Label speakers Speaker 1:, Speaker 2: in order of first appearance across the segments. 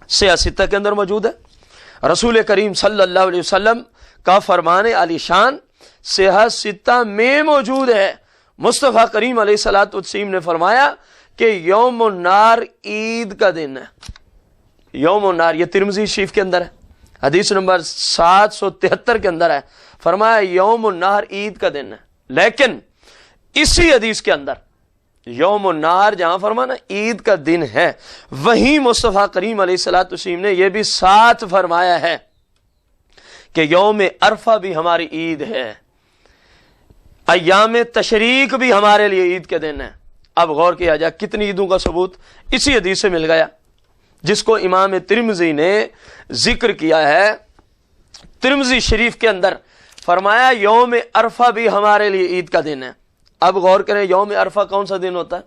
Speaker 1: सिया सित्ता के अंदर मौजूद है। रसूल करीम सल्लल्लाहु अलैहि वसल्लम का फरमान आलीशान सिया सित्ता में मौजूद है। मुस्तफ़ा करीम अलैहिस्सलातु वस्सलाम ने फरमाया कि यौमुन नार ईद का दिन है। यौमुन नार ये तिरमिज़ी शरीफ के अंदर है, हदीस नंबर 773 के अंदर है। फरमाया यौमुन नार ईद का दिन है। लेकिन इसी हदीस के अंदर यौमुन नार जहां फरमाना ईद का दिन है, वहीं मुस्तफ़ा करीम अलैहिस्सलातु वस्सलाम ने यह भी साथ फरमाया है कि यौम अरफा भी हमारी ईद है, अय्याम तशरीक भी हमारे लिए ईद के दिन है। अब गौर किया जाए कितनी ईदों का सबूत इसी हदीस से मिल गया, जिसको इमाम तिरमिज़ी ने जिक्र किया है। तिरमिज़ी शरीफ के अंदर फरमाया यौम अरफा भी हमारे लिए ईद का दिन है। अब गौर करें यौम अरफा कौन सा दिन होता है?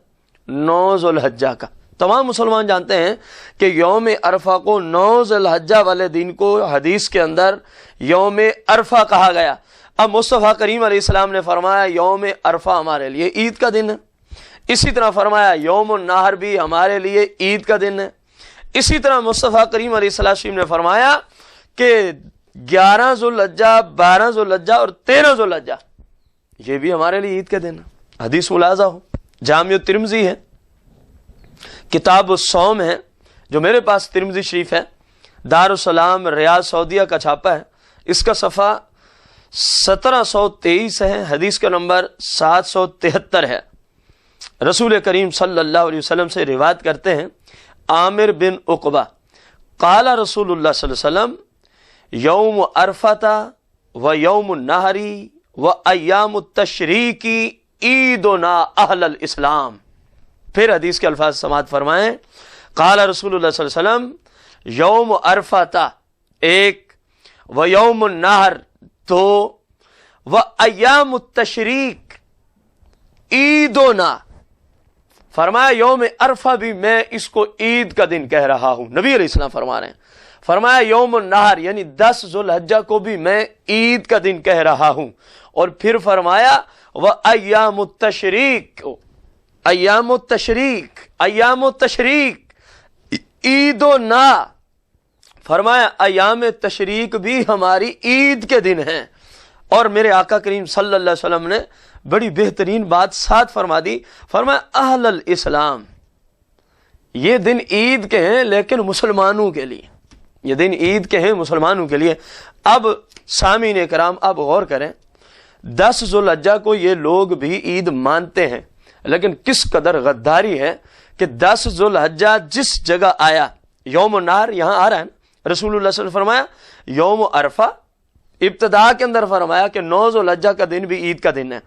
Speaker 1: 9 ज़ुल्हिज्जा का। तमाम मुसलमान जानते हैं कि यौम अरफा को 9 ज़ुल्हिज्जा वाले दिन को हदीस के अंदर यौम अरफा कहा गया। अब मुस्तफ़ा करीम अलैहिस्सलाम ने फरमाया यौम अरफा हमारे लिए ईद का दिन है। इसी तरह फरमाया यौमुन नहर भी हमारे लिए ईद का दिन है। इसी तरह मुस्तफ़ा करीम अलैहिस्सलाम ने फरमाया कि 11 ज़ुल्हिज्जा, 12 ज़ुल्हिज्जा और 13 ज़ुल्हिज्जा ये भी हमारे लिए ईद के दिन है। हदीस मुलाजा हो, जामिउ तिरमिज़ी है, किताब सौम है जो मेरे पास तिरमिज़ी शरीफ है, दारुस्सलाम रियाद सऊदिया का छापा है, इसका सफ़ा 1723 है, हदीस का नंबर 773 है। रसूल करीम सल्लल्लाहु अलैहि वसल्लम से रिवायत करते हैं आमिर बिन उक़बा क़ाला रसूलुल्लाह सल्लल्लाहु अलैहि वसल्लम यौम अरफता व यौमुन नहरी व अय्यामुत तशरीकी ईदुना अहलल इस्लाम। फिर हदीस के अल्फाज समात फरमाएं, क़ाला रसूलुल्लाह सल्लल्लाहु अलैहि वसल्लम यौम अरफता 1 व यौमुन नहर 2 व अय्यामुत तशरीक ईदुना। फरमाया यौम अरफा भी मैं इसको ईद का दिन कह रहा हूं। नबी अलैहिस्सलाम फरमा रहे हैं, फरमाया यौमुन नहर यानी 10 ज़ुल्हिज्जा को भी मैं ईद का दिन कह रहा हूं। और फिर फरमाया व अय्यामुत तशरीक, अय्यामुत तशरीक, अय्यामुत तशरीक ईदुना। फरमाया अय्याम तशरीक भी हमारी ईद के दिन हैं। और मेरे आका करीम सल्लल्लाहु अलैहि वसल्लम ने बड़ी बेहतरीन बात साथ फरमा दी, फरमाया अहलल इस्लाम, ये दिन ईद के हैं लेकिन मुसलमानों के लिए, ये दिन ईद के हैं मुसलमानों के लिए। अब सामीन कराम अब गौर करें, 10 ज़ुल्हिज्जा को ये लोग भी ईद मानते हैं, लेकिन किस कदर गद्दारी है कि 10 ज़ुल्हिज्जा जिस जगह आया यौमुन नहर यहां आ रहा है, रसूलुल्लाह सल्लल्लाहु अलैहि वसल्लम फरमाया यौम अरफा, इब्तिदा के अंदर फरमाया कि 9 ज़ुल्हिज्जा का दिन भी ईद का दिन है।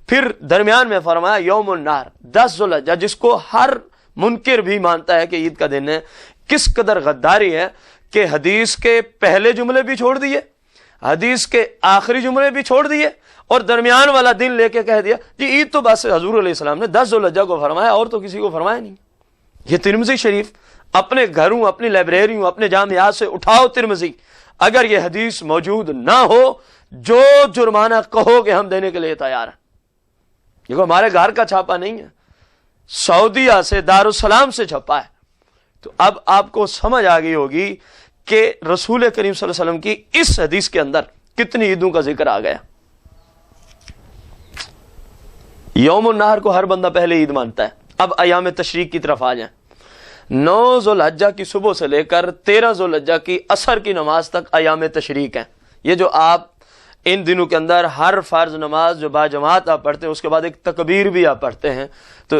Speaker 1: फिर दरमियान में फरमाया यौमुन नहर 10 ज़ुल्हिज्जा, जिसको हर मुनकिर भी मानता है कि ईद का दिन है। किस कदर गद्दारी है कि हदीस के पहले जुमले भी छोड़ दिए, हदीस के आखिरी जुमले भी छोड़ दिए और दरमियान वाला दिन लेके कह दिया जी ईद तो बस हजूर अलैहिस्सलाम ने 10 ज़ुल्हिज्जा को फरमाया और तो किसी को फरमाया नहीं। ये तिरमिज़ी शरीफ अपने घरों, अपनी लाइब्रेरियों, अपने जामियात से उठाओ तिरमिज़ी, अगर ये हदीस मौजूद ना हो, जो जुर्माना कहोगे हम देने के लिए तैयार हैं। देखो हमारे घर का छापा नहीं है, सऊदीया से दारुस्सलाम से छपा है। तो अब आपको समझ आ गई होगी कि रसूल करीम सल्लल्लाहु अलैहि वसल्लम की इस हदीस के अंदर कितनी ईदों का जिक्र आ गया। यौमुन नहर को हर बंदा पहले ईद मानता है। अब अय्याम तशरीक की तरफ आ जाए। 9 ज़ुल्हिज्जा की सुबह से लेकर 13 ज़ुल्हिज्जा की असर की नमाज तक अय्याम तशरीक है। ये जो आप इन दिनों के अंदर हर फर्ज नमाज जो बाजमात आप पढ़ते हैं उसके बाद एक तकबीर भी आप पढ़ते हैं, तो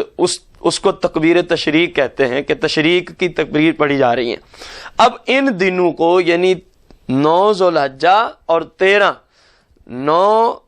Speaker 1: उसको तकबीर तशरीक कहते हैं कि तशरीक की तकबीर पढ़ी जा रही है। अब इन दिनों को यानी 9 ज़ुल्हिज्जा और 13, 9,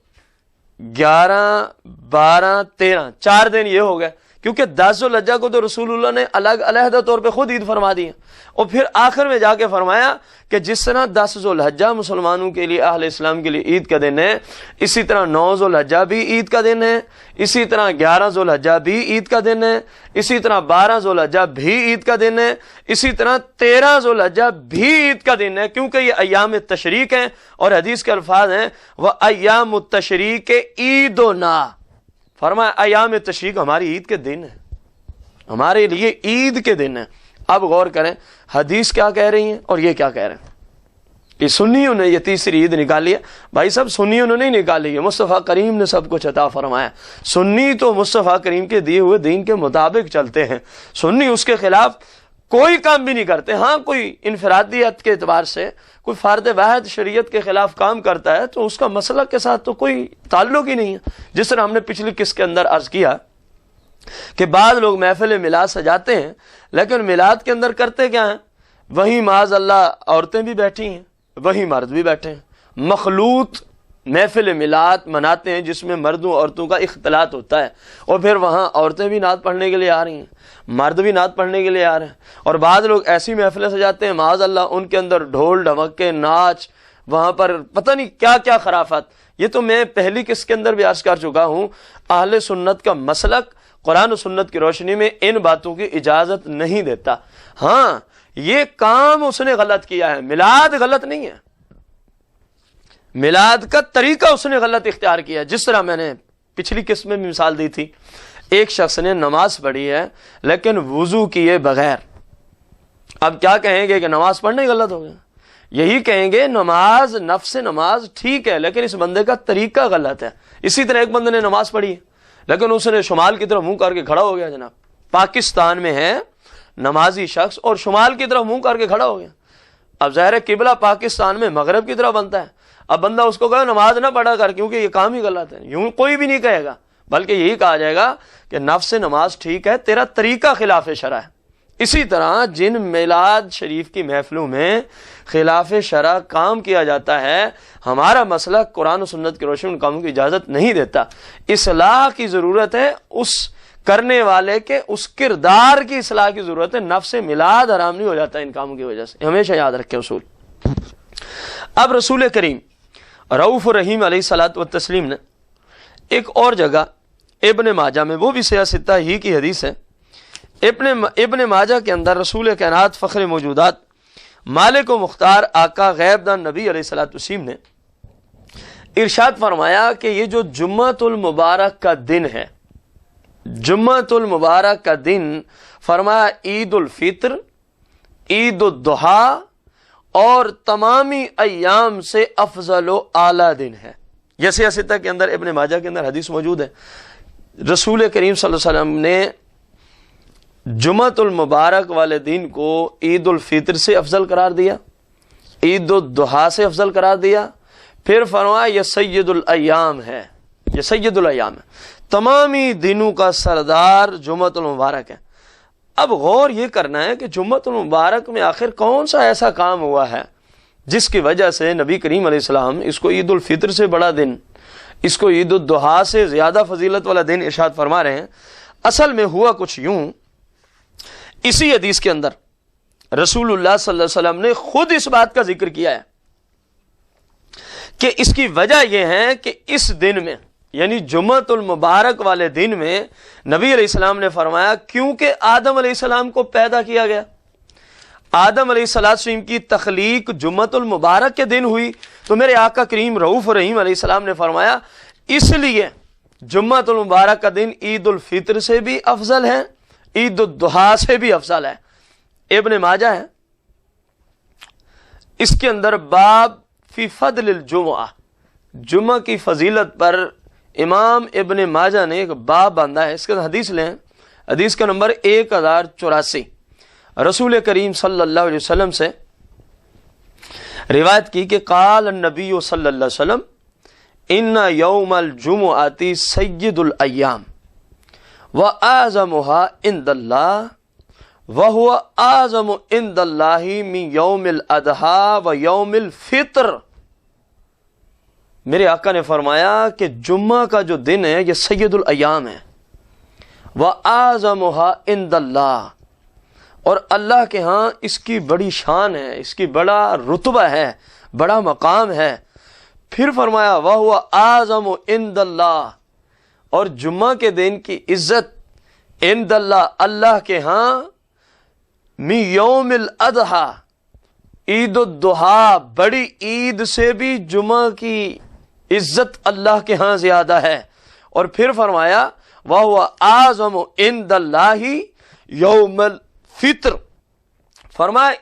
Speaker 1: 11, 12, 13 4 दिन ये हो गए, क्योंकि 10 ज़ुल्हिज्जा को तो रसूलुल्लाह ने अलग अलहदा तौर पे खुद ईद फरमा दी है। और फिर आखिर में जाके फरमाया कि जिस तरह 10 ज़ुल्हिज्जा मुसलमानों के लिए, अहले इस्लाम के लिए ईद का दिन है, इसी तरह 9 ज़ुल्हिज्जा भी ईद का दिन है, इसी तरह 11 ज़ुल्हिज्जा भी ईद का दिन है, इसी तरह 12 ज़ुल्हिज्जा भी ईद का दिन है, इसी तरह 13 ज़ुल्हिज्जा भी ईद का दिन है, क्योंकि ये अय्याम तशरीक हैं। और हदीस के अल्फाज हैं व अय्याम तशरीक ईदुना। फरमाया अय्याम तशरीक हमारी ईद के दिन है, हमारे लिए ईद के दिन है। اب غور کریں حدیث کیا کہہ رہی ہیں اور یہ کیا کہہ رہے ہیں. یہ سنیوں نے یہ تیسری عید نکالی ہے. بھائی سب سنیوں نے نہیں نکالی ہے، مصطفیٰ کریم نے سب کچھ عطا فرمایا. سنی تو مصطفیٰ کریم کے دیے ہوئے دین کے مطابق چلتے ہیں، سنی اس کے خلاف کوئی کام بھی نہیں کرتے. ہاں کوئی انفرادیت کے اعتبار سے کوئی فرد واحد شریعت کے خلاف کام کرتا ہے تو اس کا مسلک کے ساتھ تو کوئی تعلق ہی نہیں ہے. جس طرح ہم نے پچھلی قسط کے اندر عرض کیا کہ بعض لوگ محفل میلاد سجاتے ہیں لیکن میلاد کے اندر کرتے کیا ہیں؟ وہیں معاذ اللہ عورتیں بھی بیٹھی ہیں، وہیں مرد بھی بیٹھے ہیں. مخلوط محفل میلاد مناتے ہیں جس میں مردوں عورتوں کا اختلاط ہوتا ہے، اور پھر وہاں عورتیں بھی نعت پڑھنے کے لیے آ رہی ہیں، مرد بھی نعت پڑھنے کے لیے آ رہے ہیں. اور بعض لوگ ایسی محفلیں سجاتے ہیں معاذ اللہ ان کے اندر ڈھول ڈھمکے ناچ، وہاں پر پتہ نہیں کیا کیا خرافات. یہ تو میں پہلی قسط کے اندر بھی عرض کر چکا ہوں، اہل سنت کا مسلک قرآن و سنت کی روشنی میں ان باتوں کی اجازت نہیں دیتا. ہاں یہ کام اس نے غلط کیا ہے، میلاد غلط نہیں ہے، میلاد کا طریقہ اس نے غلط اختیار کیا. جس طرح میں نے پچھلی قسط میں بھی مثال دی تھی، ایک شخص نے نماز پڑھی ہے لیکن وضو کیے بغیر. اب کیا کہیں گے کہ نماز پڑھنا ہی غلط ہو گیا؟ یہی کہیں گے نماز نفس نماز ٹھیک ہے لیکن اس بندے کا طریقہ غلط ہے. اسی طرح ایک بندے نے نماز پڑھی ہے لیکن اس نے شمال کی طرف منہ کر کے کھڑا ہو گیا. جناب پاکستان میں ہے نمازی شخص اور شمال کی طرف منہ کر کے کھڑا ہو گیا. اب ظاہر ہے قبلہ پاکستان میں مغرب کی طرف بنتا ہے. اب بندہ اس کو کہے نماز نہ پڑھا کر کیونکہ یہ کام ہی غلط ہے، یوں کوئی بھی نہیں کہے گا، بلکہ یہی کہا جائے گا کہ نفس نماز ٹھیک ہے، تیرا طریقہ خلاف شرع ہے. اسی طرح جن میلاد شریف کی محفلوں میں خلاف شرع کام کیا جاتا ہے، ہمارا مسئلہ قرآن و سنت کی روشنی ان کاموں کی اجازت نہیں دیتا. اصلاح کی ضرورت ہے، اس کرنے والے کے اس کردار کی اصلاح کی ضرورت ہے. نفس میلاد حرام نہیں ہو جاتا ان کاموں کی وجہ سے، ہمیشہ یاد رکھے اصول. اب رسول کریم رؤوف الرحیم علیہ الصلوۃ والتسلیم نے ایک اور جگہ ابن ماجہ میں، وہ بھی سیاہ ستہ ہی کی حدیث ہے، ابن ماجہ کے اندر رسول کائنات فخر موجودات مالک و مختار آقا غیب دان نبی علیہ الصلوۃ والتسلیم نے ارشاد فرمایا کہ یہ جو جمعۃ المبارک کا دن ہے، جمعۃ المبارک کا دن، فرمایا عید الفطر، عید الضحیٰ اور تمامی ایام سے افضل و اعلیٰ دن ہے. یہ سیاہ ستہ کے اندر ابن ماجہ کے اندر حدیث موجود ہے. رسول کریم صلی اللہ علیہ وسلم نے جمعۃ المبارک والے دن کو عید الفطر سے افضل قرار دیا، عید الضحیٰ سے افضل قرار دیا، پھر فرمایا یہ سید الایام ہے، یہ سید الایام ہے، تمامی دنوں کا سردار جمعۃ المبارک ہے. اب غور یہ کرنا ہے کہ جمعۃ المبارک میں آخر کون سا ایسا کام ہوا ہے جس کی وجہ سے نبی کریم علیہ السلام اس کو عید الفطر سے بڑا دن، اس کو عید الضحیٰ سے زیادہ فضیلت والا دن ارشاد فرما رہے ہیں. اصل میں ہوا کچھ یوں، اسی حدیث کے اندر رسول اللہ صلی اللہ علیہ وسلم نے خود اس بات کا ذکر کیا ہے کہ اس کی وجہ یہ ہے کہ اس دن میں یعنی جمعۃ المبارک والے دن میں نبی علیہ السلام نے فرمایا کیونکہ آدم علیہ السلام کو پیدا کیا گیا، آدم علیہ السلام کی تخلیق جمعۃ المبارک کے دن ہوئی، تو میرے آقا کریم رؤوف الرحیم علیہ السلام نے فرمایا اس لیے جمعۃ المبارک کا دن عید الفطر سے بھی افضل ہے، عید الضحیٰ سے بھی افضل ہے. ابن ماجہ ہے، اس کے اندر باب فی فضل الجمعہ، جمعہ کی فضیلت پر امام ابن ماجہ نے ایک باب باندھا ہے. اس کے حدیث لیں، حدیث کا نمبر 1084، رسول کریم صلی اللہ علیہ وسلم سے روایت کی کہ قال النبی صلی اللہ علیہ وسلم ان یوم الجمعۃ سید الایام واعظمها عند اللہ وهو اعظم عند اللہ من یوم الاضحیٰ و یوم الفطر. میرے آقا نے فرمایا کہ جمعہ کا جو دن ہے یہ سید الایام ہے، وَأَعْظَمُهَا عِنْدَ اللَّهِ، اور اللہ کے ہاں اس کی بڑی شان ہے، اس کی بڑا رتبہ ہے، بڑا مقام ہے. پھر فرمایا وَهُوَ أَعْظَمُ عِنْدَ اللَّهِ، اور جمعہ کے دن کی عزت عند اللہ، اللہ کے ہاں، من یوم الاضحیٰ، عید الضحیٰ بڑی عید سے بھی جمعہ کی عزت اللہ کے ہاں زیادہ ہے. اور پھر فرمایا وَهُوَ أَعْظَمُ عِنْدَ اللَّهِ يَوْمَ الفطر، فرمایا